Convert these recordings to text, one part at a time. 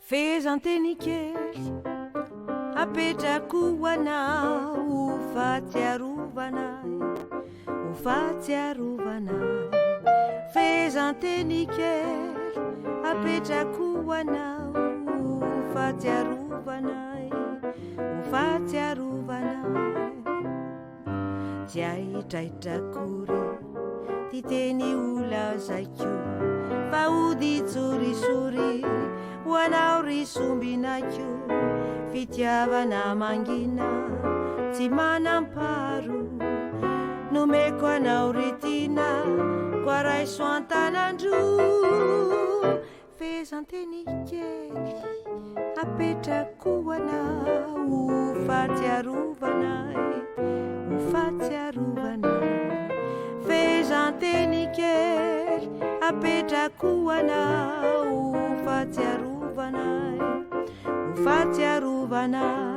Fezanteny kely apetrako anao ho fatsiarovanay, ho fatsiarovanay. Fezanteny kely apetrako anao ho fatsiarovanay, ho fatsiarovanay. Tsy aitraitra akory ty teny olazaiko, fa ody tsorisory ho anao risombinako. Fitiavana mangina tsy manamparo, nomeko anao retina koa raiso antanandro. Fezanteny kely apetrako anao ho fatsiarovanay, ho fatsiarovanay. Fezanteny kely apetrako anao ho fatsiarovanay, ho fatsiarovanay.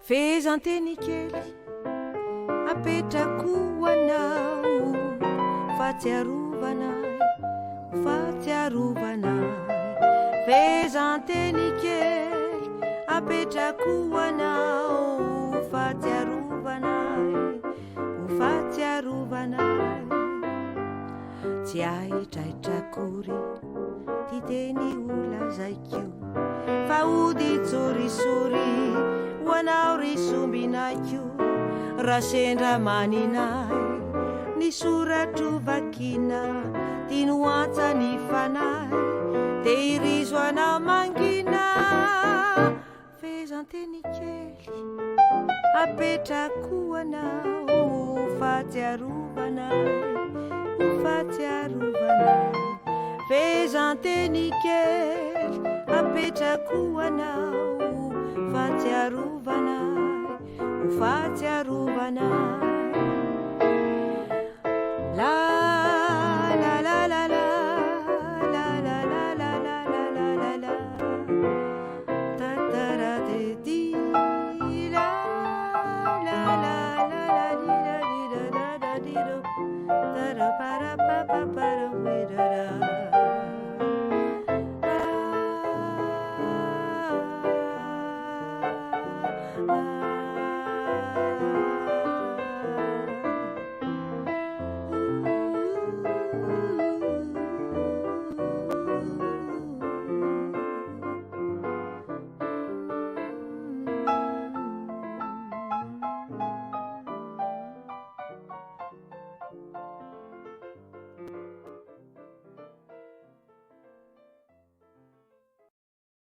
Fezanteny kely apetrako anao fatsiarovanay, fatsiarovanay. Fezanteny kely apetrako anao fatsiarovanay, fatsiarovanay. Tsy aitraitra akory ty teny olazaiko, fa ody tsorisory ho anao risombinako. Raha sendra maninay ny soratro vakina, tino antsa ny fanay te irizo anao mangina. Fezanteny kely apetrako anao fatsiarovanay, fatsiarovanay. Fezanteny kely apetrako anao fatsiarovanay, fatsiarovanay.